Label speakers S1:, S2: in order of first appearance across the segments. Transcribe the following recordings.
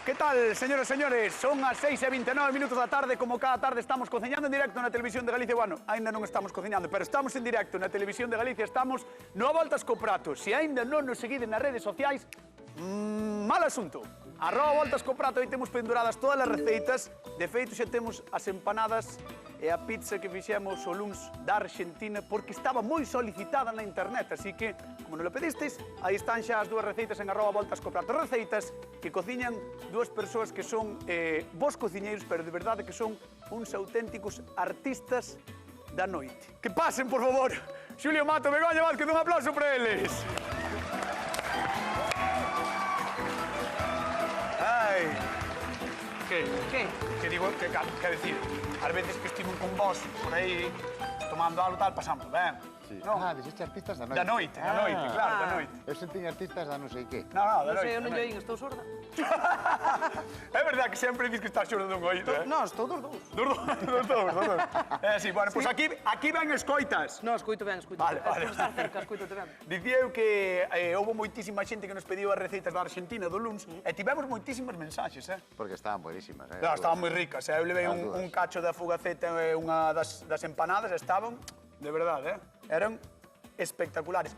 S1: Que tal, señoras e señores? Son as 6:29 da tarde, como cada tarde estamos cociñando en directo na Televisión de Galicia. Bueno, ainda non estamos cociñando, pero estamos en directo na Televisión de Galicia, estamos no A Voltas co Prato. Se ainda non nos seguiden nas redes sociais, mal asunto. @Voltas co Prato, aí temos penduradas todas as receitas. De feito, xa temos as empanadas e a pizza que fixemos o luns da Argentina, porque estaba moi solicitada na internet, así que, como non lo pedisteis, aí están xa as dúas receitas en @Voltas co Prato. Receitas que cociñan dúas persoas que son vos cociñeiros, pero de verdade que son uns auténticos artistas da noite. Que pasen, por favor, Xulio Mato, Begoña Vázquez, un aplauso para eles. Ai... Que digo, que decir, ás veces que estivo con vos por aí tomando algo tal, pasamos ben.
S2: Dixeste artistas da noite.
S1: Da noite, claro, da noite.
S2: Eu sentí artistas da non sei que.
S1: Da noite.
S3: Non sei, eu non lle oín, estou sorda.
S1: É verdad que sempre dices que estás xordo dun oído, eh?
S3: Non, estou dos dous.
S1: Dos dous. Sí, bueno, pois aquí ven escoitas.
S3: Non, escoito ben, escoito.
S1: Vale.
S3: Por estar cerca, escoitote ben.
S1: Dicía eu que houve moitísima xente que nos pediu as receitas da Argentina do luns e tivemos moitísimas mensaxes, eh?
S2: Porque estaban buenísimas, eh?
S1: Estaban moi ricas, eu levei un cacho da fugaceta e unha das empanadas, estaban, de verdade, eran espectaculares.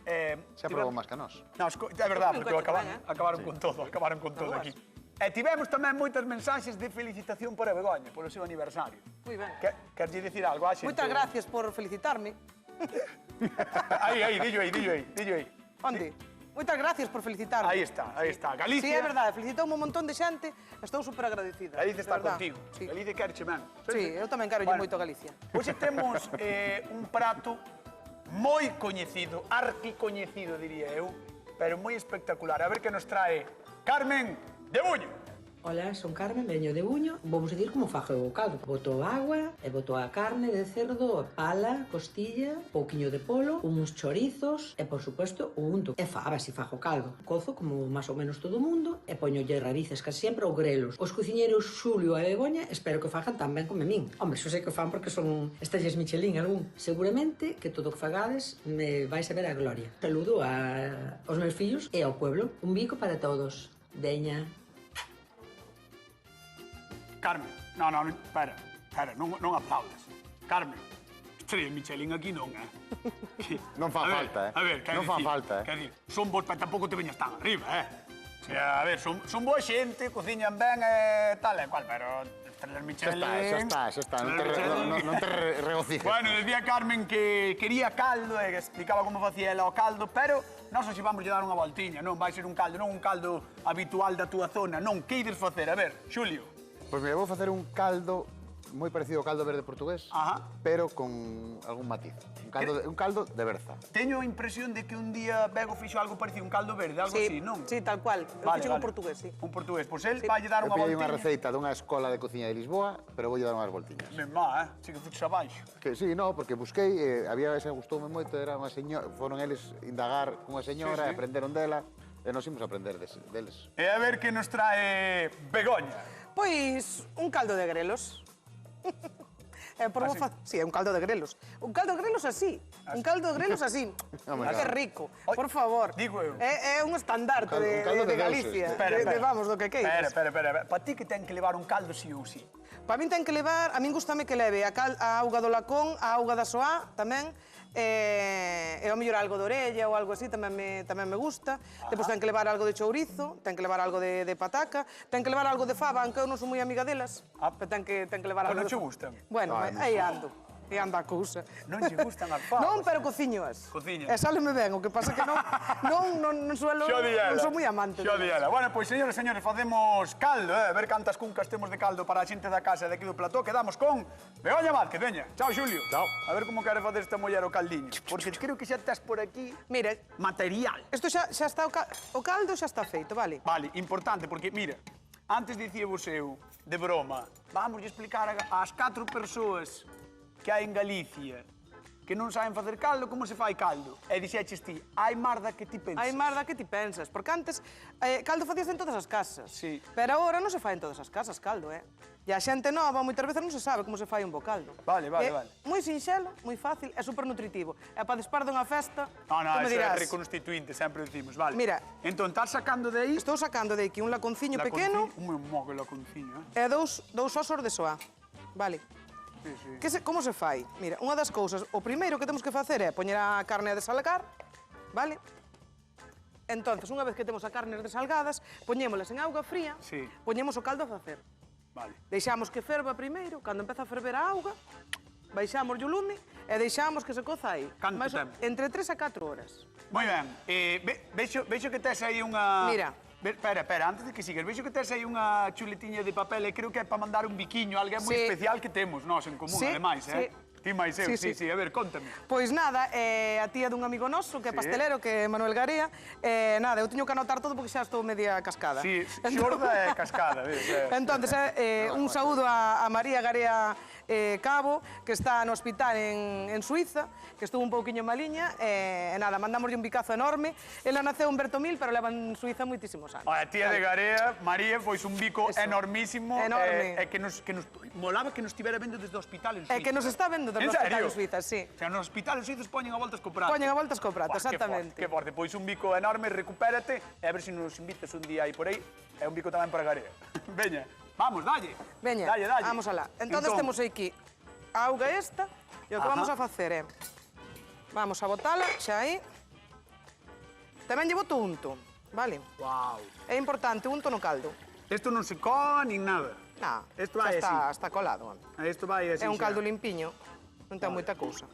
S2: Xa probou máis que nós.
S1: Non, é verdade, porque acabaron con todo aquí. E tivemos tamén moitas mensaxes de felicitación para Begoña, polo seu aniversario.
S3: Moi ben.
S1: Queres dicir algo a xente?
S3: Moitas gracias por felicitarme.
S1: Aí, dillo aí.
S3: Onde? Moitas gracias por felicitarme.
S1: Aí está. Galicia...
S3: Sí, é verdade, felicitoume un montón de xente, estou super agradecida.
S1: Galicia está
S3: de verdad.
S1: contigo.
S3: Sí.
S1: Galicia querche ben.
S3: Sí, eu tamén quero moito a Galicia.
S1: Hoxe temos un prato moi coñecido, arquicoñecido, diría eu, pero moi espectacular. A ver que nos trae Carmen de Buño.
S4: Ola, son Carmen, veño de Buño. Vamos a dicir como fago o caldo. Boto agua, e boto a carne de cerdo, pala, costilla, pouquiño de polo, uns chorizos e, por suposto, o unto. E fabas, si fago caldo. Cozo como máis ou menos todo o mundo e poñolle raíces casi sempre ou grelos. Os cociñeiros Xulio e Begoña espero que fagan tan ben como a min. Hombre, xo sei que fan porque son estrellas Michelin algún. Seguramente que todo o que fagades me vais a ver a gloria. Saludo aos meus fillos e ao pueblo. Un bico para todos. Veña.
S1: Carmen, espera, non aplaudes. Carmen, estrella Michelin aquí non,
S2: Non fa falta, eh?
S1: A ver,
S2: non fa falta, eh?
S1: Quer dicir, son vos, tampouco te veñas tan arriba, O sea, a ver, son boa xente, cociñan ben e tal e cual, pero estrellas Michelin...
S2: Xa está, non te regocijes.
S1: Bueno, decía Carmen que quería caldo e que explicaba como facía ela o caldo, pero nós hoxe vamos lle dar unha voltiña, non vai ser un caldo, non un caldo habitual da túa zona, non, que ides facer? A ver, Xulio.
S2: Pois mira, vou facer un caldo moi parecido ao caldo verde portugués, pero con algún matiz. Un caldo de berza.
S1: Teño a impresión de que un día Bego fixo algo parecido, un caldo verde, algo así, non?
S3: Sí, tal cual. Eu fixo un portugués, sí.
S1: Un portugués. Pois el vai dar unha
S2: voltiña. Eu pillei
S1: voltiña.
S2: unha receita dunha escola de cociña de Lisboa, pero voulle dar unhas voltiñas.
S1: Ben má, Si que fuches abaixo.
S2: Que sí, no, porque busquei, había ese gustoume moito, era unha señora, foron eles indagar cunha señora, aprenderon dela, e nos imos aprender deles.
S1: E a ver que nos trae Begoña.
S3: Pois un caldo de grelos. Sí, é un caldo de grelos. Un caldo de grelos así. Un caldo de grelos así. Que rico, por favor.
S1: Digo eu.
S3: É un estandarte de Galicia. Vamos, do que queiras.
S1: Espera. Pa ti que ten que levar un caldo si ou si?
S3: Pa min ten que levar, a min gustame que leve a auga do lacón, a auga da soá, tamén, e ao mellor algo de orella ou algo así, tamén me gusta. Depois ten que levar algo de chourizo, ten que levar algo de pataca, ten que levar algo de fava, aunque eu non sou moi amiga delas, pero ten que levar algo de fava.
S1: Pero non che gustan?
S3: Bueno, aí ando. E anda a cousa.
S1: Non che gustan as favas?
S3: Non, pero cociñoas.
S1: Cociñas.
S3: E sáleme ben, o que pasa que non suelo... Non sou moi amante.
S1: Xo diela. Bueno, pois, señores, facemos caldo, a ver cantas cuncas temos de caldo para a xente da casa de aquí do plató. Quedamos con Begoña Vázquez, veña. Chao, Xulio.
S2: Chao.
S1: A ver como quere facer esta muller o caldiño. Porque creo que xa estás por aquí...
S3: Mira,
S1: material.
S3: Isto xa está, o caldo xa está feito, vale?
S1: Vale, importante, porque, mira, antes dicíavos eu, de broma, vamos explicar ás 4 persoas que hai en Galicia que non saben facer caldo, como se fai caldo. E dixeches ti, hai marda que ti pensas.
S3: Hai marda que ti pensas, porque antes caldo facías en todas as casas.
S1: Sí.
S3: Pero agora non se fai en todas as casas caldo, E a xente nova moitas veces non se sabe como se fai un bo caldo.
S1: Vale, vale,
S3: É
S1: vale.
S3: moi sinxelo, moi fácil, é super nutritivo. E para despois dunha festa,
S1: No,
S3: tú me
S1: eso é
S3: dirás,
S1: reconstituinte, sempre decimos, vale.
S3: Mira.
S1: Entón, estás sacando de aí...
S3: estou sacando de aquí un laconciño pequeno
S1: Un mogo laconciño, eh?
S3: e dous osos de soa. Vale.
S1: Sí, sí.
S3: Como se fai? Mira, unha das cousas, o primeiro que temos que facer é poñer a carne a desalgar, vale? Entonces, unha vez que temos a carne desalgadas, poñémolas en auga fría,
S1: Sí.
S3: poñemos o caldo a facer.
S1: Vale.
S3: Deixamos que ferva primeiro, cando empeza a ferver a auga, baixamos o lume e deixamos que se coza aí.
S1: Canto
S3: Mais
S1: tempo?
S3: Entre 3 a 4 horas.
S1: Moi ben. Vexo que tes aí unha...
S3: Mira.
S1: Espera, antes de que sigas, vexo que tes aí unha chuletiña de papel e creo que é para mandar un biquiño, alguén moi
S3: Sí.
S1: especial que temos nós en común,
S3: Sí,
S1: ademais,
S3: sí.
S1: Ti máis eu,
S3: Sí,
S1: sí, a ver, contame.
S3: Pois nada, a tía dun amigo noso, que é
S1: Sí.
S3: pastelero, que é Manuel Garea, nada, eu teño que anotar todo porque xa estou media cascada.
S1: Sí, xorda e cascada, ves?
S3: Entonces, un saúdo a María Garea Cabo, que está no hospital en Suiza, que estuvo un pouquiño maliña, e nada, mandamoslle un bicazo enorme. Ela naceu en Bertomil, pero leva en Suiza moitísimos anos.
S1: A tía de Garea, María, pois un bico
S3: Eso.
S1: enormísimo.
S3: Enorme.
S1: E que nos molaba que nos estivera vendo desde o hospital en Suiza.
S3: E que nos está vendo
S1: En
S3: dos hospital
S1: serio?
S3: en Suiza, sí.
S1: O sea, nos hospitales suizos poñen a voltas co prato.
S3: Poñen a voltas co prato,
S1: Buah,
S3: exactamente.
S1: Que forte. Pois un bico enorme, recupérate e a ver se nos invitas un día aí por aí. É un bico tamén para Garea. Veña, vamos, dalle.
S3: Veña,
S1: Dalle.
S3: vamos alá. Entonces
S1: Entón,
S3: temos aquí a auga esta, e o que
S1: Ajá.
S3: vamos a facer é, vamos a botala xa aí. Tamén lle boto unto, vale?
S1: Wow.
S3: É importante unto no caldo.
S1: Isto non se coa nin nada.
S3: Nah,
S1: Isto
S3: xa
S1: vai
S3: está colado.
S1: Isto vai así.
S3: É un
S1: xa.
S3: caldo limpiño, non ten moita cousa.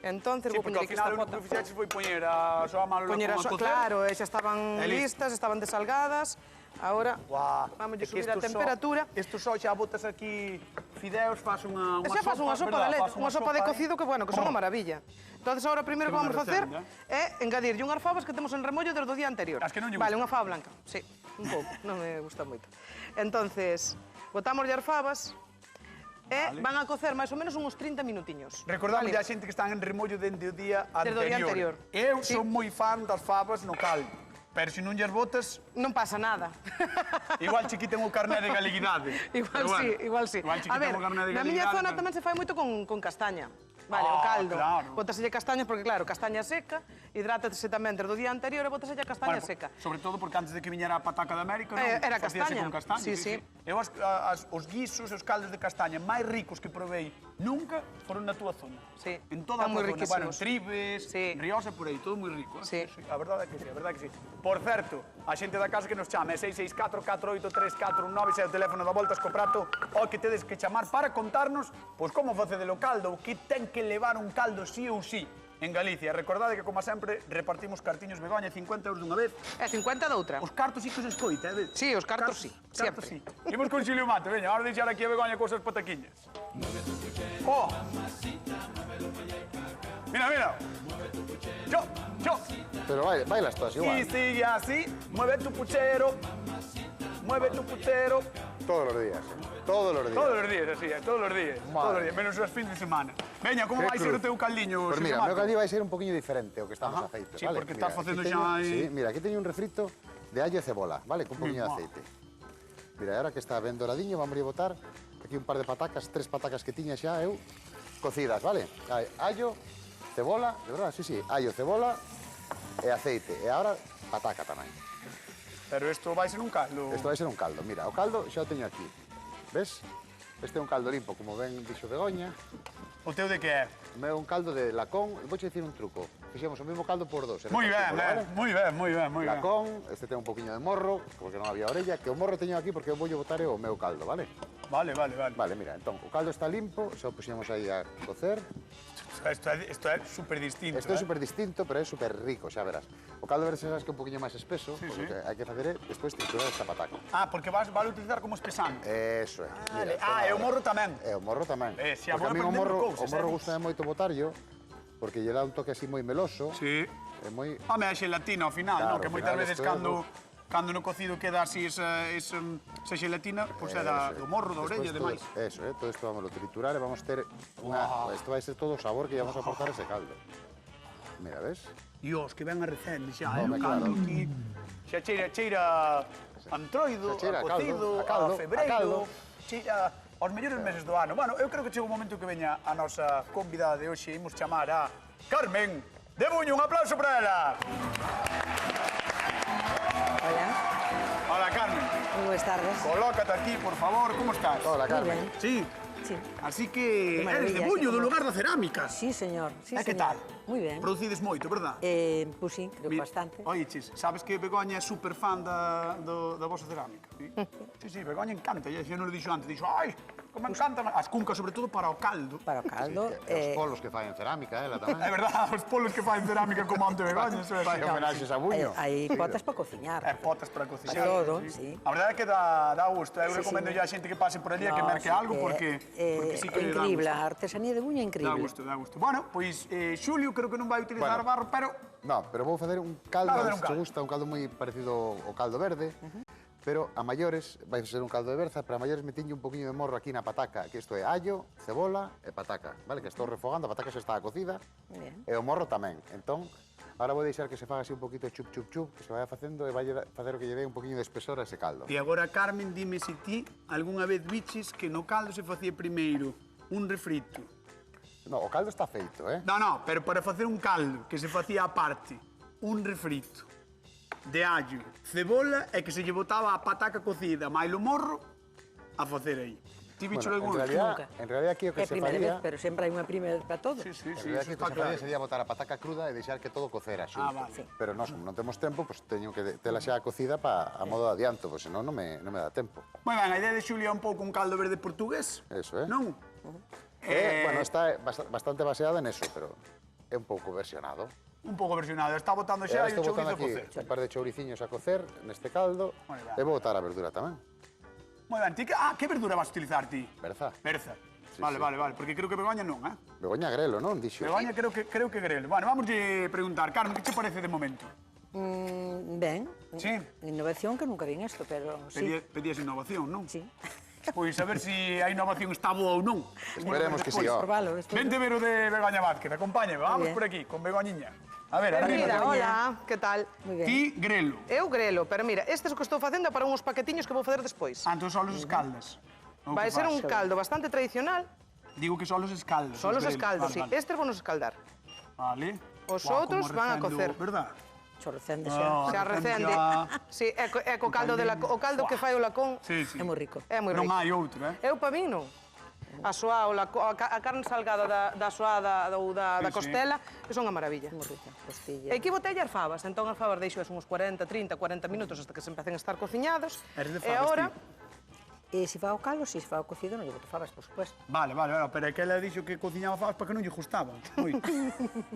S3: Entonces
S1: Sí,
S3: vou
S1: porque
S3: poñer
S1: ao
S3: aquí
S1: final
S3: esta
S1: o único
S3: pota.
S1: que fixeches foi poñer a súa mano
S3: Poñer a claro, xa estaban
S1: E listo.
S3: listas, estaban desalgadas. Ahora,
S1: Guau.
S3: vamos
S1: É que
S3: subir a
S1: isto só-
S3: temperatura.
S1: Isto só xa botas aquí fideos, faz unha
S3: E xa faz unha sopa de leite,
S1: verdad?
S3: unha sopa de cocido que, bueno, que son
S1: Oh.
S3: unha maravilla. Entonces, ahora, primeiro
S1: Que
S3: que vamos a
S1: buena
S3: facer
S1: receta,
S3: é engadirlle unhas fabas que temos en remollo desde o día anterior.
S1: As que non lle
S3: Vale,
S1: gustan.
S3: unha fava blanca, sí, un pouco, non me gusta moito. Entonces, botamos as fabas e
S1: Vale.
S3: van a cocer máis ou menos uns 30 minutiños.
S1: Recordamos
S3: Vale.
S1: a xente que están en remollo dende o día
S3: Desde o día
S1: anterior.
S3: anterior.
S1: Eu
S3: Sí.
S1: son moi fan das fabas no caldo. Pero se non lles botas,
S3: Non pasa nada.
S1: igual che quiten o carné de galeguidade.
S3: Igual
S1: Pero bueno,
S3: sí, igual sí.
S1: Igual che
S3: A
S1: quiten
S3: ver,
S1: o carné de
S3: na miña
S1: galeguidade,
S3: zona
S1: pero-
S3: tamén se fai moito con castaña. Vale, o
S1: Ah,
S3: caldo.
S1: claro.
S3: Bótaselle castañas porque, claro, castaña seca, hidrátase tamén desde o día anterior e bótaselle a castaña
S1: Bueno,
S3: seca.
S1: sobre todo porque antes de que viñera a pataca de América, non?
S3: Era
S1: Facíase
S3: castaña.
S1: con castaña.
S3: Sí, sí.
S1: Eu os guisos e os caldos de castaña máis ricos que provei nunca foron na túa zona.
S3: Sí,
S1: En toda a
S3: están
S1: tua
S3: moi
S1: zona. Bueno, en
S3: riquísimos.
S1: Tribes,
S3: Sí.
S1: Ríos e por aí, todo moi rico.
S3: Sí.
S1: A verdade é que sí, a verdade é que sí. Por certo, a xente da casa que nos chame é 664-483-419, é o teléfono da Voltas co Prato, o que tedes que chamar para contarnos pois como facede o caldo, o que ten que levar un caldo sí ou sí en Galicia. Recordade que, como sempre, repartimos cartiños Begoña, 50 € dunha vez.
S3: E 50 doutra.
S1: Os cartos sí que se escoita, eh?
S3: Sí, os cartos sí,
S1: Cartos
S3: sempre.
S1: sí. Imos con Xilio Mate, veña, ahora deixar aquí a Begoña cosas pataquiñas. Oh! Mira. Yo.
S2: Pero bailas todas
S1: Y
S2: igual.
S1: sigue así, mueve tu puchero. Mueve tu puchero.
S2: Todos los días, Todos los días.
S1: Todos os días, así, todos os días.
S2: Madre.
S1: Todos os días, menos os fins de semana. Veña, como
S2: Qué
S1: vai ser
S2: cruz.
S1: o teu caldiño,
S2: Pues
S1: Xilio
S2: mira, o
S1: Mate?
S2: meu caldillo vai ser un poquinho diferente ao que estamos
S1: Ajá.
S2: a feito,
S1: Sí,
S2: vale?
S1: porque estás
S2: Mira,
S1: facendo
S2: aquí
S1: xa
S2: teño-
S1: aí-
S2: Sí, mira, aquí teño un refrito de allo e cebola, vale? Con un poquinho de
S1: Mima.
S2: aceite. Mira, e ahora que está ben doradinho, vamos a botar aquí un par de patacas, 3 patacas que tiña xa eu, cocidas, vale? Hai allo, cebola, de verdad, sí, allo, cebola e aceite. E agora pataca tamén.
S1: Pero isto vai ser un caldo.
S2: Isto vai ser un caldo. Mira, o caldo xa o teño aquí. Ves? Este é un caldo limpo, como ben dixo Begoña.
S1: O teu de que é?
S2: O meu é un caldo de lacón. Vouche dicir un truco. Fixemos o mesmo caldo por dos.
S1: Moi ben, moi ben, moi ben, moi ben.
S2: Lacón, este ten un poquinho de morro, porque non había orella, que o morro teño aquí porque eu voulle botar o meu caldo, vale?
S1: Vale.
S2: Vale, mira, entón, o caldo está limpo, xa o puxemos aí a cocer.
S1: Isto é super distinto,
S2: Isto é super distinto, pero é super rico, xa verás. O caldo verás que é un poquinho máis espeso,
S1: Sí,
S2: porque
S1: sí.
S2: hai que facer é despois triturar esta pataca.
S1: Ah, porque vas a utilizar como espesante.
S2: Eso é.
S1: Vale.
S2: Mira,
S1: Ah, e o
S2: toma
S1: morro
S2: agora.
S1: tamén.
S2: E o morro tamén.
S1: Si, a
S2: Porque a
S1: vou
S2: mí o
S1: aprendendo
S2: morro,
S1: cousas,
S2: o morro
S1: eh,
S2: gusta moito botarlo, porque lle dá un toque así moi meloso.
S1: Sí.
S2: É moi...
S1: Home, a xelatina ao final,
S2: Claro,
S1: no? Que
S2: ao
S1: moitas
S2: final
S1: veces
S2: isto é
S1: cando no cocido queda así esa xelatina, pois é do morro, da orella e demais.
S2: Eso, todo isto vamos a triturar e vamos ter unha... Isto vai ser todo o sabor que lle vamos a aportar a ese caldo. Mira, ves?
S1: Dios, que ben a recende xa,
S2: Home,
S1: o caldo
S2: claro.
S1: aquí. Xa cheira a antroido,
S2: Xa cheira
S1: a cocido,
S2: a caldo,
S1: a febreiro. chega aos mellores meses do ano. Bueno, eu creo que chega un momento que veña a nosa convidada de hoxe. Imos chamar a Carmen de Buño. Un aplauso para ela.
S5: Hola,
S1: Hola, Carmen.
S5: muy buenas tardes.
S1: Colócate aquí, por favor. Como estás?
S2: Hola,
S5: Muy
S2: Carmen.
S5: bien.
S1: Sí.
S5: Sí.
S1: Así que
S5: Qué maravilla,
S1: eres de Buño,
S5: sí,
S1: do
S5: como-
S1: lugar da cerámica.
S5: Sí, señor. Sí,
S1: E que
S5: señor.
S1: tal?
S5: Muy bien.
S1: Producides moito, verdad?
S5: Pues sí, creo que bastante.
S1: Oye, chis, sabes que Begoña é super fan da vosa cerámica? Sí, Begoña encanta. E xa non lo dixo antes. Dixo, ai, como encanta. As cuncas, sobre todo, para o caldo.
S5: Para o caldo.
S2: Os polos que fai en cerámica, ela
S1: É
S2: tamén.
S1: verdad, os polos que fan cerámica como ante Begoña. Eso é
S2: Fai
S1: así.
S2: homenaxes a Buño.
S5: Hay potas para cocinar.
S1: É potas para cocinar.
S5: Para todo, sí.
S1: A verdade é que dá gusto. Eu
S5: Sí,
S1: recomendo
S5: sí.
S1: a xente que pase por allí a que
S5: No,
S1: merque
S5: sí
S1: algo,
S5: que,
S1: porque sí que
S5: é
S1: dá
S5: increíble,
S1: gusto.
S5: a artesanía de Buño é
S1: Dá
S5: increíble.
S1: gusto, dá gusto. Bueno, pois Xulio creo que non vai utilizar
S2: Bueno.
S1: barro, pero
S2: No, pero vou facer un caldo,
S1: Vai facer un
S2: se
S1: caldo.
S2: gusta, un caldo moi parecido ao caldo verde, pero a maiores, vai ser un caldo de berza, pero a maiores metiño un poquinho de morro aquí na pataca, que isto é allo, cebola e pataca, vale? Que estou refogando, a pataca xa está cocida,
S5: Muy bien.
S2: e o morro tamén. Entón, ahora vou deixar que se faga así un poquito chup, chup, chup, que se vaya facendo e vai facer o que lle dé un poquinho de espesor a ese caldo.
S1: E agora, Carmen, dime se ti algunha vez biches que no caldo se facía primeiro un refrito.
S2: No, o caldo está feito,
S1: No, pero para facer un caldo que se facía aparte, un refrito de allo, cebola e que se lle botaba a pataca cocida, mailo morro, a facer aí. Ti bicho
S2: Bueno,
S1: algún?
S5: Nunca.
S2: en realidad aquí o que
S5: É a
S2: se
S5: primeira
S2: faría...
S5: vez, pero sempre hai unha primeira vez para todo.
S1: Sí,
S2: En
S1: eso
S2: realidad, aquí o
S1: está
S2: que se faría
S1: claro.
S2: sería botar a pataca cruda e deixar que todo cocera xunto.
S1: vale.
S5: Sí.
S2: Pero nós, como non temos tempo, pues, teño que tela xa cocida a modo de adianto, pois senón non me dá tempo.
S1: Moi ben, a idea de Xulio é un pouco un caldo verde portugués.
S2: Eso,
S1: Non?
S2: Bueno, está bastante baseada en eso, pero é un pouco versionado.
S1: Un pouco versionado. Está botando
S2: E
S1: xa
S2: ahora
S1: e o
S2: estou
S1: chourizo
S2: botando
S1: a
S2: aquí
S1: cocer.
S2: un par de chouriciños a cocer neste caldo
S1: Moi ben.
S2: e vou botar a verdura tamén.
S1: Moi ben, ti que verdura vas a utilizar ti?
S2: Berza.
S1: Berza.
S2: Sí,
S1: Vale,
S2: sí.
S1: vale, porque creo que Begoña non,
S2: Begoña grelo, non? Dixo.
S1: Begoña creo que grelo. Bueno, vamos a preguntar, Carmen, que te parece de momento?
S5: Ben.
S1: Sí.
S5: Innovación que nunca vi en esto, pero sí.
S1: Pedías innovación, non?
S5: Sí.
S1: Pois a ver se a innovación está boa ou non.
S2: Esperemos que sí, ó.
S5: Probalo despois.
S1: Vente ver o de Begoña Vázquez, acompáñame, vamos
S5: bien.
S1: por aquí, con Begoñiña. A ver, arriba.
S3: Mira,
S5: Begoña.
S3: hola, que tal?
S5: Muy ben.
S1: Ti, grelo.
S3: Eu grelo, pero mira, este é o que estou facendo para uns paquetiños que vou facer despois.
S1: Antes só los escaldas. O
S3: Vai
S1: que
S3: ser
S1: fas?
S3: un caldo bastante tradicional,
S1: Digo que só los escaldos.
S3: só os
S1: grelos.
S3: escaldos, sí.
S1: Vale, vale.
S3: Estes vão nos escaldar.
S1: Vale.
S3: Os
S1: Guau,
S3: outros
S1: como
S3: van a
S1: recendo,
S3: cocer.
S1: Verdad?
S5: Chorrecende
S1: Ah.
S5: xa.
S3: Xa recende.
S1: xa.
S3: Sí, é co caldo de o caldo que fai o lacón
S1: Sí, sí.
S5: É moi rico.
S3: é moi
S1: Non
S3: rico.
S1: hai outro,
S3: Eu pa min non. A soá, a carne salgada da soá ou da
S1: Sí, sí.
S3: costela, que son a maravilla.
S5: Moi rica.
S3: E
S5: Costilla.
S3: aquí botei as fabas, entón as fabas deixo uns 40, 30, 40 minutos hasta que se empecen a estar cociñados.
S1: Eres de
S3: E
S1: fabas,
S3: agora,
S1: ti?
S5: E se fa o caldo, se fa o cocido, non lle boto fabas, por supuesto.
S1: Vale, pero é que ela dixo que cociñaba fabas para que non lle gustaban. Moito.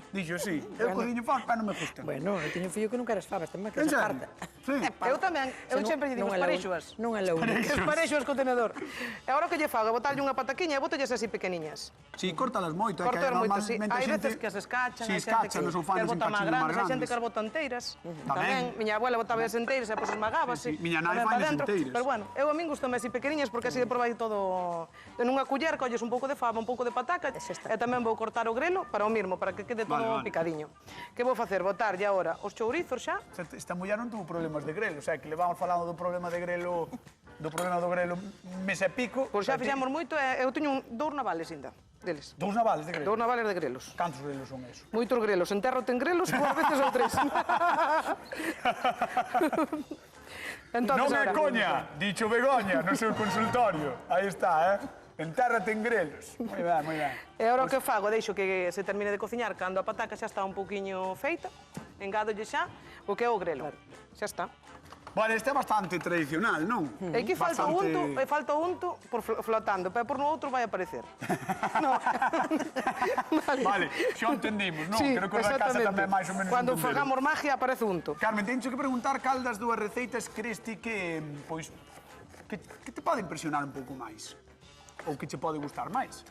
S1: Dixo, sí. Eu cociño fabas para non me gustan.
S5: Bueno, eu teño un fillo que non queres fabas, tamén que
S1: En
S5: se
S1: serio?
S5: parta.
S1: Sí.
S3: eu tamén, eu sempre lle digo, os pareixuas.
S5: Non é la única.
S3: Os pareixuas co tenedor. E agora o que lle fago, botarlle unha pataquiña e botalles así pequeniñas.
S1: Sí, córtalas moito. é que
S3: Cortar moito, sí.
S1: normalmente a
S3: Hai
S1: xente-
S3: veces que as escachan,
S1: Sí,
S3: hai xente
S1: escachan,
S3: que
S1: non sou fan
S3: as
S1: das
S3: bota máis
S1: escachan
S3: grandes, hai
S1: máis
S3: xente que as
S1: grandes.
S3: bota enteiras.
S1: Tamén.
S3: Miña abuela botaba as enteiras e depois esmagábase.
S1: Sí, sí. Miña nai
S3: tamén
S1: fai
S3: pa
S1: as
S3: dentro.
S1: enteiras.
S3: Pero bueno, eu a min gustame así pequeniñas porque así de probar todo en unha culler, colles un pouco de fava, un pouco de pataca
S5: Eso está.
S3: e tamén vou cortar o grelo para o mismo, para que quede todo
S1: Vale, vale.
S3: picadiño. Que vou facer? Botarlle agora os chourizos xa.
S1: Esta muller non tuvo problemas de grelo, o sea, que le vamos falando do problema de grelo, mes e pico.
S3: Pois xa fixemos moito e eu teño dous navales ainda deles.
S1: Dous navales de grelo.
S3: Dous navales de grelos.
S1: Cantos grelos son esos?
S3: Moitos grelos. Enterro ten grelos e por veces ou tres.
S1: Non é
S3: ahora-
S1: coña, dicho Begoña, no seu consultorio. Aí está, Entérrate en grelos. Moi ben, moi ben.
S3: E agora o que fago? Deixo que se termine de cociñar cando a pataca xa está un pouquiño feita. Engádolle xa o que é o grelo. Xa está.
S1: Vale, este é bastante tradicional, non?
S3: E aquí falta o
S1: Bastante-
S3: unto, e falta o unto por flotando, pero por no outro vai aparecer. No.
S1: Vale, xa o entendimos, non?
S3: Sí,
S1: Creo que o da casa
S3: exactamente.
S1: tamén máis ou menos
S3: Cando
S1: entenderon.
S3: fagamos magia aparece o unto.
S1: Carmen, teño que preguntar cal das dúas receitas crees ti que, pois, que te pode impresionar un pouco máis? Ou que che pode gustar máis?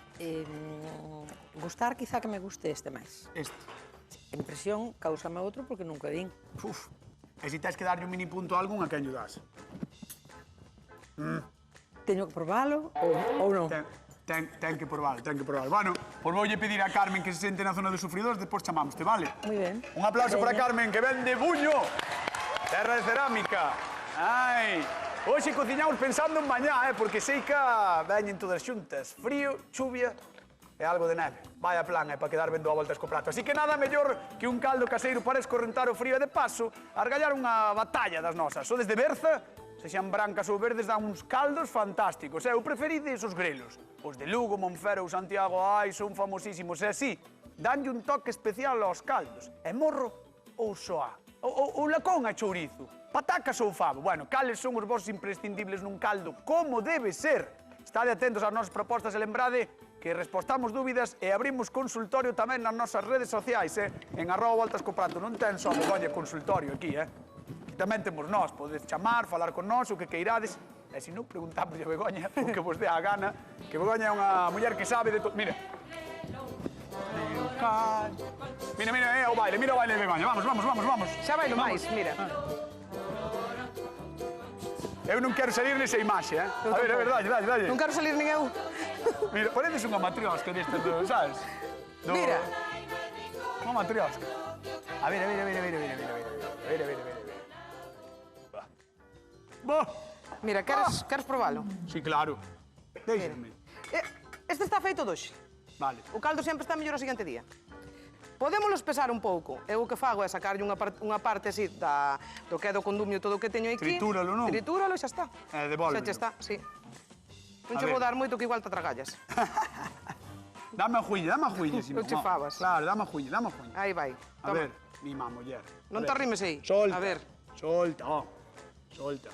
S5: Gustar, quizá que me guste este máis.
S1: Este.
S5: Impresión, cáusame outro porque nunca vin.
S1: Uf. E se tens que darlle un mini punto a algún, a quen lle das?
S5: Teño que probalo ou non?
S1: Ten que probar, ten que probar. Bueno, pois voulle pedir a Carmen que se sente na zona dos sufridores, despois chamámoste, vale?
S5: Moi ben.
S1: Un aplauso para
S5: Veña.
S1: Carmen, que ven de Buño, terra de cerámica. Ai, Hoxe cociñamos pensando en mañá, porque sei que veñen todas xuntas. Frío, chuvia e algo de neve. Vaya plan, para quedar vendo a voltas co prato. Así que nada mellor que un caldo caseiro para escorrentar o frío e de paso argallar unha batalla das nosas. Sodes de Berza, sexan brancas ou verdes, dan uns caldos fantásticos. Eu preferides os grelos. Os de Lugo, Monfero ou Santiago, son famosísimos. E así, danlle un toque especial aos caldos. E morro ou soá. Ou lacón a chourizo. Patacas ou favo. Bueno, cales son os vosos imprescindibles nun caldo? Como debe ser? Estade atentos ás nosas propostas e lembrade que respostamos dúbidas e abrimos consultorio tamén nas nosas redes sociais, en @voltascoprato. Non ten só Begoña consultorio aquí, Tamén temos nós, podedes chamar, falar con nós, o que queirades. E se non, preguntamos a Begoña o que vos dé a gana, que Begoña é unha muller que sabe de todo. Mira. Mira, o baile, mira o baile de Begoña. Vamos.
S3: Xa bailo máis, mira.
S1: Eu non quero salir nesa imaxe, A ver, dalle.
S3: Non quero salir nin eu.
S1: Mira, paredes unha matriosca destas, sabes?
S3: Mira.
S1: Unha matriosca. A ver. Boh.
S3: Mira, queres probalo?
S1: Sí, claro. Déixame.
S3: Este está feito doxe.
S1: Vale.
S3: O caldo sempre está mellor o seguinte día. Podémoslos pesar un pouco. Eu o que fago é sacarlle unha parte así do que é do condumio todo o que teño aquí.
S1: Tritúralo, non?
S3: Tritúralo e xa está.
S1: Devólvelo.
S3: Xa che está, sí. Non che vou dar moito que igual te atragallas.
S1: Dame a juilla, si
S3: Non che fabas.
S1: Claro, dame a juilla.
S3: Aí vai.
S1: A ver, mi má muller.
S3: Non te arrimes aí.
S1: Solta.
S3: A ver.
S1: Solta.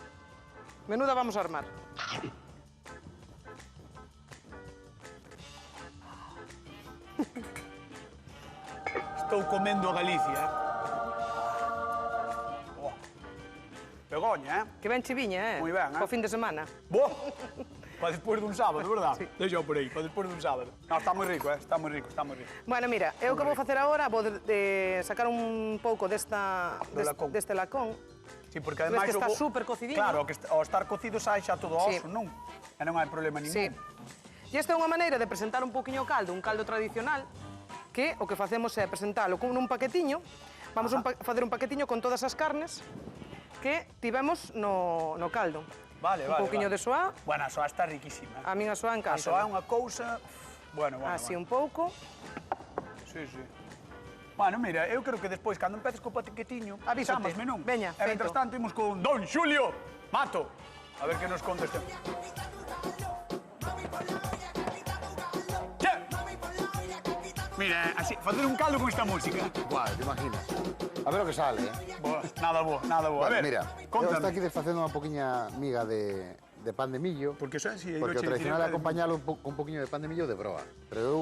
S3: Menuda vamos a armar.
S1: Estou comendo a Galicia, Begoña,
S3: Que ben che viña,
S1: Moi ben,
S3: O fin de semana.
S1: Boa. Para despois dun sábado, verdad? Sí. Deixa por aí, para despois dun sábado. No, está moi rico, Está moi rico.
S3: Bueno, mira, eu o que vou facer agora, vou sacar un pouco deste lacón.
S1: Sí, porque
S3: Ves
S1: ademais...
S3: que está super cocidinho.
S1: Claro, ao estar cocido sai xa todo
S3: Sí.
S1: oso, non? E non hai problema ningún.
S3: Sí. E esta é unha maneira de presentar un pouquiño o caldo, un caldo tradicional, que o que facemos é presentalo nun paquetiño. Vamos facer un paquetiño con todas as carnes que tivemos no caldo.
S1: Vale.
S3: Un pouquiño de soá.
S1: Bueno, a soá está riquísima.
S3: A min a soá encanta.
S1: A soá é unha cousa... Bueno.
S3: Así un pouco.
S1: Sí. Bueno, mira, eu creo que despois, cando empeces co paquetiño,
S3: Avísate.
S1: chámasme, non?
S3: Veña,
S1: E mentras
S3: feito.
S1: tanto, imos con Don Xulio Mato. A ver que nos conta este. Mira, así, facer un caldo con esta música.
S2: Buah, te imaginas. A ver o que sale,
S1: Boa, nada bo. A
S2: Vale,
S1: ver,
S2: mira, eu
S1: contame.
S2: estou aquí desfacendo unha poquinha miga de pan de millo.
S1: Porque eso é así,
S2: Porque o tradicional é acompañalo un poquinho de pan de millo de broa. Pero eu,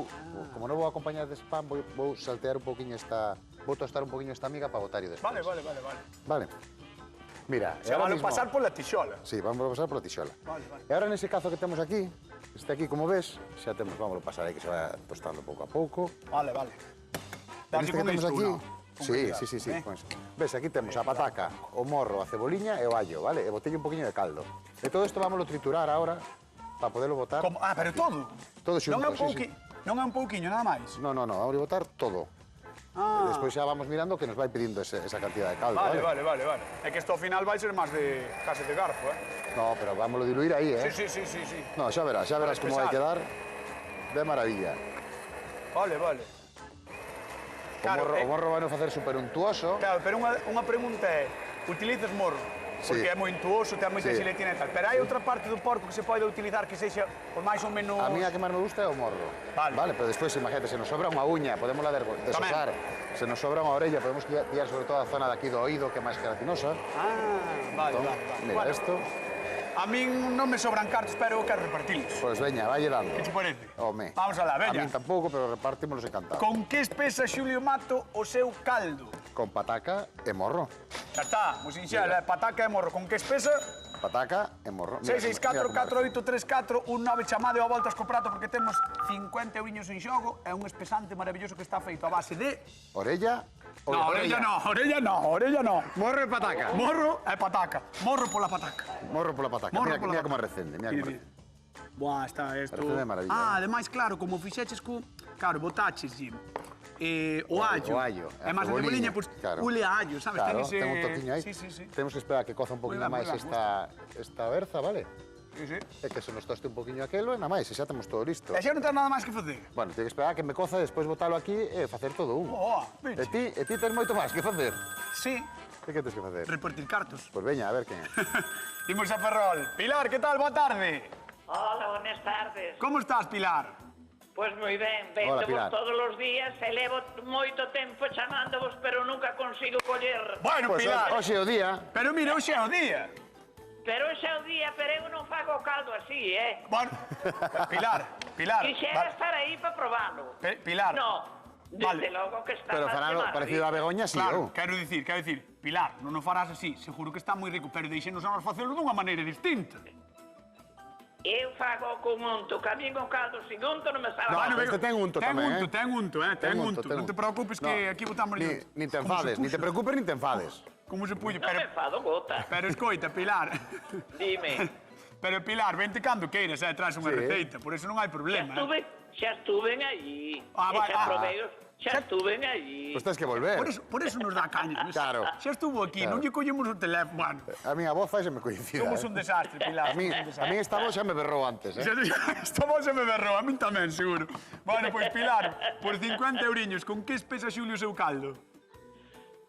S2: como non vou acompañar desse pan, vou saltear un poquinho esta... Vou tostar un poquinho esta miga para botar despois.
S1: Vale.
S2: Vale. Mira,
S1: Se van a pasar pola tixola.
S2: Sí, vamos a pasar pola tixola.
S1: Vale.
S2: E agora nese cazo que temos aquí, este aquí, como ves, xa temos, vamos a pasar aí que se vai tostando pouco a pouco.
S1: Vale.
S2: Este que temos aquí... Sí,
S1: cuidado,
S2: con eso. Ves, aquí temos a pataca, o morro, a ceboliña e o allo, vale? E botelle un poquinho de caldo. E todo isto vámoslo triturar ahora para poderlo botar.
S1: Pero todo?
S2: Todo xunto,
S1: non é
S2: sí.
S1: Non é un pouquiño, nada máis?
S2: No, vamos a botar todo. E despois xa vamos mirando que nos vai pedindo esa cantidad de caldo,
S1: Vale. É que isto ao final vai ser máis de case de garfo,
S2: No, pero vámoslo diluir aí,
S1: Sí.
S2: No, xa verás como vai quedar de maravilla.
S1: Vale. Claro,
S2: O morro vai nos facer super untuoso.
S1: Claro, pero unha pregunta é, utilizas morro? Porque
S2: Sí.
S1: é moi untuoso, ten moita
S2: Sí.
S1: xelatina e tal. Pero hai outra parte do porco que se pode utilizar que sexa por máis ou menos...
S2: A mí a que máis me gusta é o morro.
S1: Vale.
S2: Pero despois, imagínate, se nos sobra unha uña, podemos la desosar. Se nos sobra unha orella, podemos tirar sobre todo a zona de aquí do oído, que é máis gelatinosa.
S1: Vale.
S2: Mira,
S1: Bueno,
S2: esto,
S1: a min non me sobran cartos, pero eu quero repartilos.
S2: pues veña, valle dando.
S1: Que te parece?
S2: Home.
S1: Vamos alá,
S2: A
S1: veña.
S2: min tampouco, pero repartímonos encantados.
S1: Con que espesa Xulio Mato o seu caldo?
S2: Con pataca e morro.
S1: Xa está, moi sinxelo, pataca e morro. Con que espesa?
S2: Pataca e morro. Mira,
S1: 664-4834, un 9 chamado a voltas co prato porque temos 50 euriños en xogo e un espesante maravilloso que está feito a base de...
S2: Orella.
S1: No, orella no.
S2: Morro e pataca.
S1: Morro e pataca. Morro pola pataca.
S2: Morro pola pataca.
S1: Morro
S2: Mira,
S1: pola
S2: mira como
S1: pataca.
S2: recende, mira como recende.
S1: Buah, está esto...
S2: Recende de maravilla.
S1: Ademais, claro, como fixeches co... Claro, botaches, Jim. o allo.
S2: O allo.
S1: E máis a ceboliña, pois,
S2: claro.
S1: ule a allo, sabes?
S2: Claro,
S1: Ten ese-
S2: ten un toquiño aí.
S1: Sí, sí, sí.
S2: Temos que esperar que coza un poquinho
S1: Moi
S2: máis
S1: ben,
S2: esta berza, vale?
S1: Sí, sí.
S2: E que se nos toste un poquinho aquelo e nada máis, e xa temos todo listo.
S1: E xa non tens nada máis que facer.
S2: Bueno, ten que esperar que me coza e despois botalo aquí e facer todo un.
S1: Bicho.
S2: E ti tens moito máis que facer.
S1: Sí,
S2: E que tens que facer?
S1: repartir cartos.
S2: Pois veña, a ver quen é.
S1: Imos a Ferrol. Pilar, que tal? Boa tarde.
S6: Hola, buenas tardes.
S1: Como estás, Pilar?
S6: Pois moi ben,
S2: Hola,
S6: vendo
S2: Pilar.
S6: todos os días e levo moito tempo chamándovos, pero nunca consigo coller.
S1: Bueno,
S2: Pois
S1: Pilar.
S2: hoxe é o día.
S1: Pero mira, hoxe é o día.
S6: Pero ese é o día, pero eu non fago o caldo así,
S1: Bueno, Pilar.
S6: Quixera estar aí para probalo.
S1: Pilar.
S6: No, desde
S1: Vale.
S6: logo que está
S2: Pero
S6: máis
S2: faralo
S6: que
S2: parecido a
S6: maravilla.
S2: Begoña, si
S1: Claro,
S2: eu.
S1: quero dicir, Pilar, non o farás así, seguro que está moi rico, pero deixenos a nos facelo dunha maneira distinta.
S6: Eu fago con unto, que a min o caldo sin unto non me sabe.
S2: No,
S6: nada.
S2: este ten unto tamén, eh?
S1: Ten unto,
S2: Ten unto, ten
S1: Non te
S2: unto.
S1: preocupes que
S2: No,
S1: aquí botamos
S2: Ni te enfades, ni te preocupes, ni te enfades.
S1: Como se puñe,
S6: Non me fado gota.
S1: pero escoita, Pilar.
S6: Dime,
S1: Pero Pilar, vente cando queiras, traes unha
S2: Sí.
S1: receita, por eso non hai problema.
S6: xa estuve aí.
S1: Ah, vai,
S6: Xa provei, xa estuve aí.
S2: Pois tens que volver.
S1: Por eso nos dá caña. ¿ves?
S2: Claro.
S1: Xa estuvo aquí,
S2: Claro.
S1: non lle collemos o teléfono. Bueno,
S2: A miña voz fai se me coincida.
S1: somos un desastre, Pilar.
S2: A mí esta voz xa me berrou antes, eh?
S1: Esta voz se me berrou, a min tamén, seguro. Bueno, pois Pilar, por 50 euriños, con que espesa Xulio o seu caldo?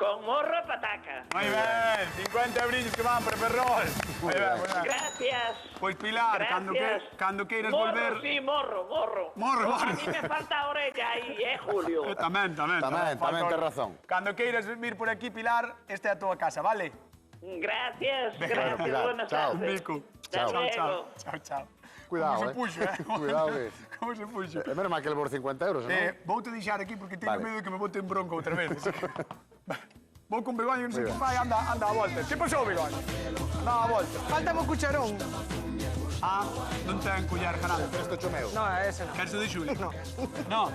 S6: Con morro e pataca.
S1: Moi ben, 50 euriños que van para Ferrol. Moi ben, moi ben.
S6: Gracias.
S1: Pois Pilar,
S6: Gracias.
S1: cando queiras
S6: morro,
S1: volver...
S6: Sí, morro.
S1: Morro.
S6: A mí me falta a orella aí, Julio?
S1: Tamén,
S2: Tamén, tes razón.
S1: Cando queiras vir por aquí, Pilar, esta é a túa casa, vale?
S6: Gracias,
S2: Bueno,
S6: gracias,
S2: Pilar,
S6: buenas
S2: chao.
S1: Un
S6: tardes.
S1: bico.
S6: Hasta
S1: Chao.
S6: luego.
S2: Cuidado,
S1: Como se puxo,
S2: Cuidado, que...
S1: Como se puxo.
S2: É menos mal que levo os 50 euros, non?
S1: Vou te deixar aquí porque teño
S2: Vale.
S1: medo de que me boten bronca outra vez. así que- Vou con Begoña, non sei
S2: Moi
S1: que
S2: ben.
S1: fai, anda a volta. Que pasou, Begoña? Anda a volta.
S3: Faltame o cucharón.
S1: Ah, non ten collar grande.
S2: Este cho meu.
S3: No, ese non.
S1: Queres o de Xulio? No.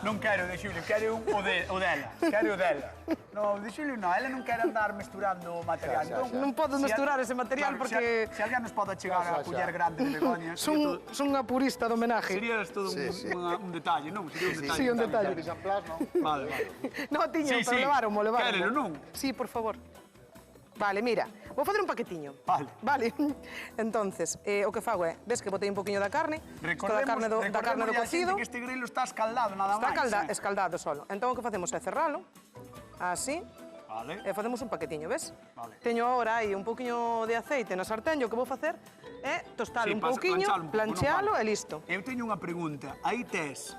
S1: Non quero o de Xulio, quero o dela. Quero o dela. No, o de Xulio non, ela non quere andar mesturando material.
S2: Xa, xa, xa.
S3: Non podo
S1: se
S3: mesturar ese material porque-
S1: Se alguén nos pode chegar
S2: Xa, xa,
S1: a culler
S2: xa.
S1: grande de Begoña,
S3: Son unha purista do homenaje.
S1: serías todo un detalle, non? Sería un detalle.
S3: Sí, un detalle.
S2: San Plas, non?
S1: Vale, vale.
S3: No, tiño,
S1: Sí,
S3: pero
S1: sí.
S3: leváronmo.
S1: Quérelo, non?
S3: Sí, por favor. Vale, mira, vou facer un paquetiño.
S1: Vale.
S3: Vale. Entonces, o que fago é, ves que botei un poquinho da carne, isto da carne do
S1: recordemos
S3: cocido.
S1: que este grilo está escaldado, nada
S3: Está
S1: máis.
S3: escaldado solo. Entón o que facemos é cerralo, así,
S1: Vale.
S3: e facemos un paquetiño, ves?
S1: Vale.
S3: Teño ahora aí un poquinho de aceite na sartén, e o que vou facer é tostalo
S1: Sí,
S3: un pouquiño,
S1: planchalo un pouco,
S3: planchealo
S1: non vale.
S3: e listo.
S1: Eu teño unha pregunta. Aí tes...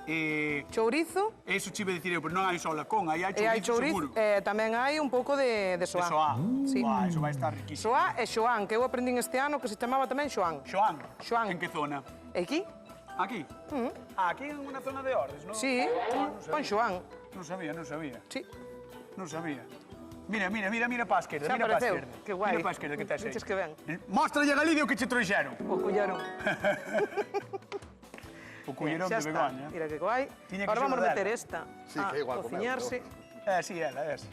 S3: Chourizo,
S1: Eso che iba a dicir eu, pero non hai só lacón, aí hai
S3: e hai
S1: chourizo
S3: chourizo,
S1: seguro.
S3: tamén hai un pouco de
S1: De
S3: soá.
S1: soá.
S3: Sí.
S1: Buah, eso vai estar riquísimo.
S3: Soá e xoán, que eu aprendín este ano que se chamaba tamén xoán.
S1: Xoán.
S3: Xoán.
S1: En que zona?
S3: E aquí?
S1: Aquí? Aquí en unha zona de Ordes, non?
S3: Sí, pon xoán.
S1: Non sabía.
S3: Sí.
S1: Non sabía. Mira pa a esquerda,
S3: Xa
S1: mira pa a
S3: apareceu.
S1: esquerda.
S3: Que guai.
S1: Mira pa a esquerda que tes aí.
S3: Dices que ben.
S1: Móstralle a Galicia o que che trouxeron.
S3: O cullerón.
S1: O cullerón
S3: Xa
S1: de
S3: está.
S1: Begoña.
S3: Mira que guai.
S1: Tiña que
S3: Ahora
S1: ser
S3: vamos
S1: o dela.
S3: meter esta
S2: Sí,
S3: a
S2: que igual co meu,
S3: cociñarse.
S1: Sí, ela, esa.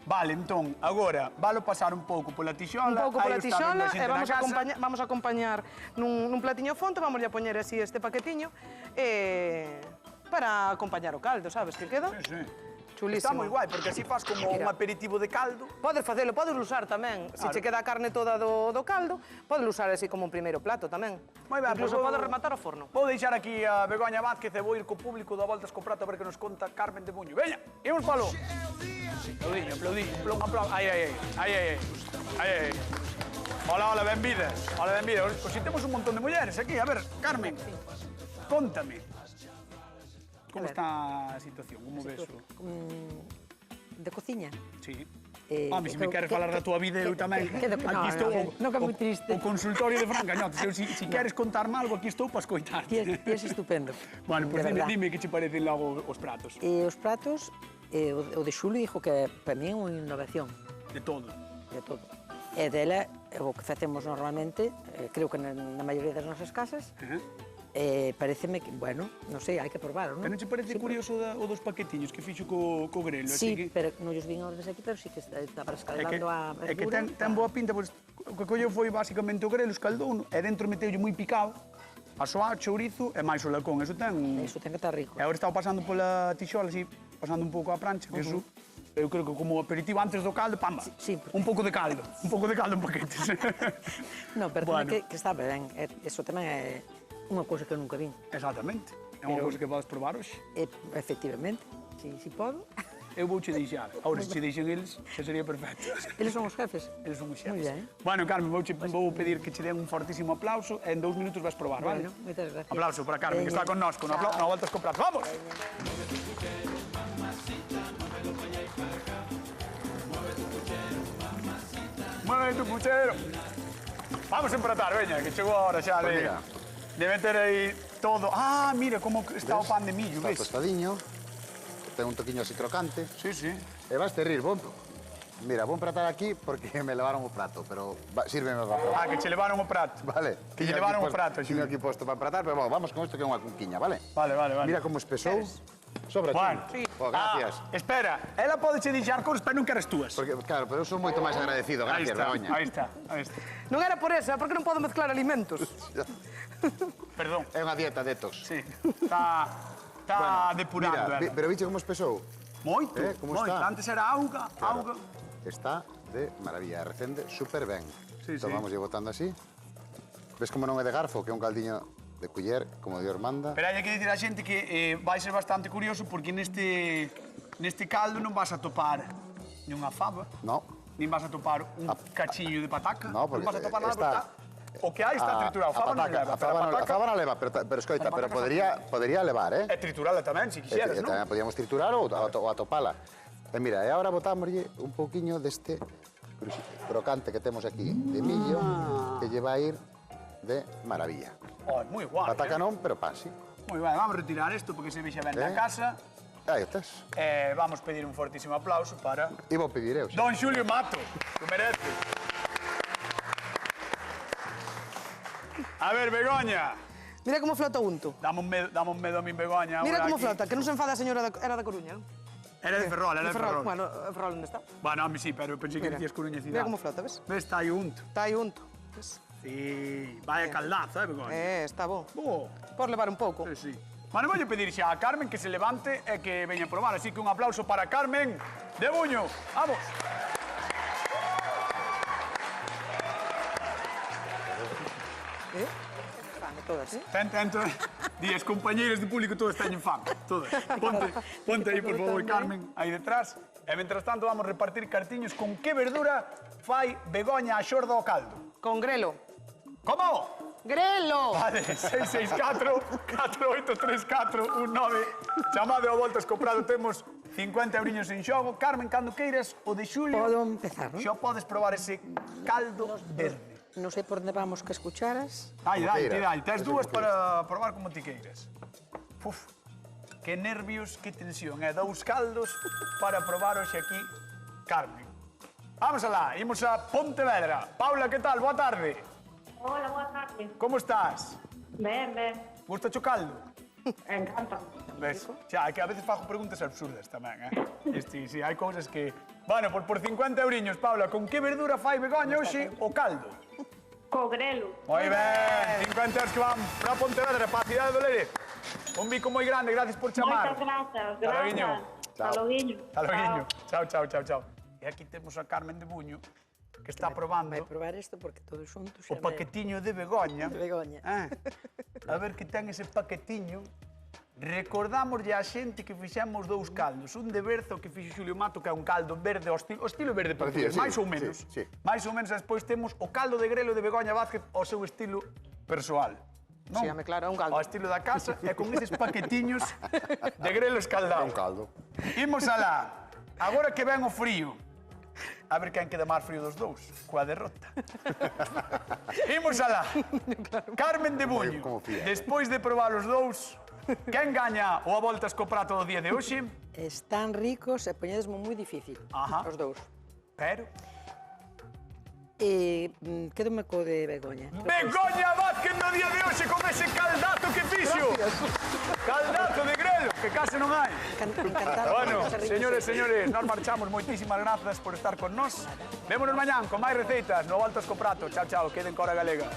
S1: Vale, entón, agora, valo pasar un pouco pola tixola.
S3: Un pouco pola
S1: aí está vendo
S3: tixola
S1: xente
S3: e
S1: na casa.
S3: vamos a acompañar nun platiño fonte, vamos a poñer así este paquetiño para acompañar o caldo, sabes que queda?
S1: Sí, sí.
S3: Chulísimo.
S1: Está moi guai, porque así fas como un
S3: Mira.
S1: aperitivo de caldo.
S3: Podes facelo, podes usar tamén. Se
S1: Claro.
S3: che queda a carne toda do caldo, podes usar así como un primeiro plato tamén.
S1: Moi ben,
S3: Incluso
S1: pois vou-
S3: podes rematar ao forno.
S1: Vou deixar aquí a Begoña Vázquez e vou ir co público da Voltas co Prato a ver que nos conta Carmen de Buño. Veña, imos palo. Aplaudiño, aplaudiño. Ai. Hola, benvida. Pois si temos un montón de mulleres aquí. A ver, Carmen, contame. Como
S5: A ver.
S1: está a situación? Como ves o...
S5: De cociña.
S1: Sí.
S5: Home,
S1: se me queres falar da tua vida, eu tamén. Aquí estou
S5: non que moi triste.
S1: o consultorio de Fran Cañotes. Eu, si queres contarme algo, aquí estou para escoitarte.
S5: Ti és estupendo.
S1: Bueno, pues
S5: de verdad.
S1: dime que che parecen logo os pratos.
S5: Os pratos, o de Xulio dixo que para mí é unha innovación
S1: De todo.
S5: de todo. E dela, o que facemos normalmente, creo que na maioría das nosas casas, pareceme que, bueno, non sei, hai que probarlo, non?
S1: Pero non che parece curioso o dos paquetiños que fixo co grelo?
S5: Sí,
S1: así que...
S5: pero non os vin ahora aquí, pero sí que estaba escaldando a
S1: É que
S5: verdura.
S1: ten boa pinta, pois o que colleu foi basicamente o grelo, escaldouno, e dentro meteulle moi picado, A soa, chourizo e máis o lacón. Eso ten...
S5: Iso ten que estar rico.
S1: E agora estaba pasando pola tixola, así, pasando un pouco a prancha, que eso... Eu creo que como aperitivo antes do caldo, pamba.
S5: Sí.
S1: Un pouco de caldo. Un pouco de caldo en paquetes.
S5: No, pero
S1: Bueno.
S5: que está ben. Eso tamén é unha cousa que eu nunca vin.
S1: Exactamente. É unha cousa que podes probar hoxe.
S5: Efectivamente, si podo.
S1: Eu vou che deixar. Agora, se che deixen eles, xa sería perfecto.
S5: Eles son os jefes.
S1: Eles son os
S5: Moi
S1: xefes.
S5: ben.
S1: Bueno, Carmen, vou pedir que che den un fortísimo aplauso e en 2 minutos vas probar, vale?
S5: Bueno, moitas gracias.
S1: Aplauso para Carmen, que está con nós, con aplauso, no voltas con prato. ¡Vamos! Mueve tu puchero. Vamos a empratar, veña, que chegou a hora xa
S2: Pues
S1: de
S2: mira.
S1: meter aí todo. Ah, mira como está o pan de millo,
S2: Está
S1: ves?
S2: tostadiño. Ten un toquiño así crocante.
S1: Sí, sí.
S2: E vas a rir, Mira, vou empratar aquí porque me levaron o prato, pero sírveme para probar.
S1: Ah, que che levaron o prato.
S2: Vale.
S1: Que lle levaron o prato,
S2: Tiño
S1: Xulio.
S2: aquí posto para empratar, pero vamos con isto que é unha cunquiña, vale?
S1: Vale.
S2: Mira como espesou. Sobra,
S1: Bueno,
S2: Chuli. Oh, gracias.
S1: Espera, ela pode che deixar cores, pero non queres túas.
S2: Porque, claro, pero eu sou moito máis agradecido.
S1: Aí
S2: Gracias,
S1: está,
S2: Begoña.
S1: aí está.
S3: Non era por esa, porque non podo mezclar alimentos.
S1: Perdón.
S2: É unha dieta detox.
S1: Sí, está depurando.
S2: Mira,
S1: ela.
S2: pero viche como espesou?
S1: Moito,
S2: como
S1: moito.
S2: está?
S1: Antes era auga,
S2: Claro.
S1: auga.
S2: Está de maravilla, recende super ben.
S1: Sí, sí.
S2: Tomamos botando así. Ves como non é de garfo, que é un caldiño de culler, como Dios manda.
S1: Pero hai que dicir a xente que vai ser bastante curioso porque neste caldo non vas a topar nin unha fava,
S2: No,
S1: nin vas a topar un cachiño de pataca,
S2: no, porque
S1: non vas a topar nada,
S2: está...
S1: o que hai está triturado, fava non leva, pero a
S2: A
S1: pataca
S2: fava non leva, pero escoita, pero podría levar,
S1: é triturala tamén, se
S2: E
S1: quixeras, non?
S2: tamén podíamos triturar ou atopala. E mira, e agora botámoslle un pouquiño deste crocante que temos aquí de millo, que lle vai ir de maravilla.
S1: Oh, moi guai.
S2: Pataca non, pero pan, sí.
S1: Moi ben, vamos retirar isto porque se vexa ben na
S2: Eh?
S1: casa.
S2: Aí estás.
S1: Vamos pedir un fortísimo aplauso para
S2: E vou pedir eu, xa.
S1: Don Xulio Mato, que merece. A ver, Begoña.
S3: Mira como flota o unto.
S1: Dame un medo a min, Begoña.
S3: Mira
S1: ahora
S3: como
S1: aquí.
S3: flota, que non se enfada a señora era da Coruña, non?
S1: Era de Ferrol, era de Ferrol.
S3: Bueno, Ferrol onde está?
S1: Bueno, a mí sí, pero pensei que
S3: Mira.
S1: decías Coruña
S3: Mira
S1: Cidade.
S3: como flota, ves?
S1: Ves, está aí unto.
S3: Está aí unto. Ves?
S1: Sí, vaya caldazo, Begoña.
S3: Está bo.
S1: Oh,
S3: Por levar un pouco.
S1: sí, sí. Bueno, vou pedir xa a Carmen que se levante e que veña a probar. Así que un aplauso para Carmen de Buño. Vamos.
S5: Todas,
S1: Tento. Días, compañeiros de público, todos teñen fan. Todos. Ponte aí, por favor, Carmen, aí detrás. E, mentras tanto, vamos repartir cartiños con que verdura fai Begoña a xorda ao caldo.
S3: Con grelo.
S1: Como?
S3: Grelo!
S1: Vale, 664-483419. Chamade ao Voltas Comprado, temos 50 euriños en xogo. Carmen, cando queiras, o de Xulio...
S5: Podo empezar, non?
S1: Xa podes probar ese caldo verde.
S5: Non sei por onde vamos que escucharas.
S1: Dai,
S2: queiras.
S1: dai. Tes dúas para probar como ti queiras. Uf, que nervios, que tensión. E dous caldos para probar hoxe aquí, Carmen. Vamos alá, imos a Pontevedra. Paula, que tal? Boa tarde.
S6: Hola, boa tarde.
S1: Como estás?
S6: Ben.
S1: Gusta o caldo?
S6: Encanta.
S1: Ves? Xa, é que a veces fago preguntas absurdas tamén, Sí, hai cousas que... Bueno, por 50 euriños, Paula, con que verdura fai Begoña hoxe o caldo?
S6: Co grelo.
S1: Moi ben, 50 euros que van para Pontevedra, para a cidade do Lere. Un bico moi grande, gracias por chamar.
S6: Moitas grazas.
S1: Hasta loguiño.
S6: Hasta loguiño.
S1: Hasta loguiño. Chao. E aquí temos a Carmen de Buño, que está probando
S5: Vai probar isto porque todos xuntos
S1: o paquetiño de Begoña.
S5: De Begoña.
S1: A ver que ten ese paquetiño. Recordamoslle a xente que fixemos dous caldos. Un de berzo que fixo Xulio Mato, que é un caldo verde, o estilo verde portugués,
S2: sí,
S1: máis ou menos.
S2: sí.
S1: Máis ou menos, despois temos o caldo de grelo de Begoña Vázquez ao seu estilo persoal. Non?
S3: Sí, home, claro, é un caldo.
S1: Ao estilo da casa e con eses paquetiños de grelo escaldado.
S2: Un caldo.
S1: Imos alá. Agora que ven o frío. A ver quen queda máis frío dos dous, coa derrota. Imos alá. Carmen de Buño.
S2: Como fía.
S1: Despois de probar os dous, quen gaña o a voltas co prato do día de hoxe?
S5: Están ricos e poñedesmo moi difícil,
S1: Ajá.
S5: os dous.
S1: Pero...
S5: Quédome co de Begoña.
S1: Begoña Vázquez no día de hoxe con ese caldazo que fixo. Caldazo de grelo, que case non hai.
S5: Encantado.
S1: Bueno, señores, nós marchamos. Moitísimas grazas por estar con nós. Vémonos mañán con máis receitas no Voltas co Prato. Chao, queden cora galega.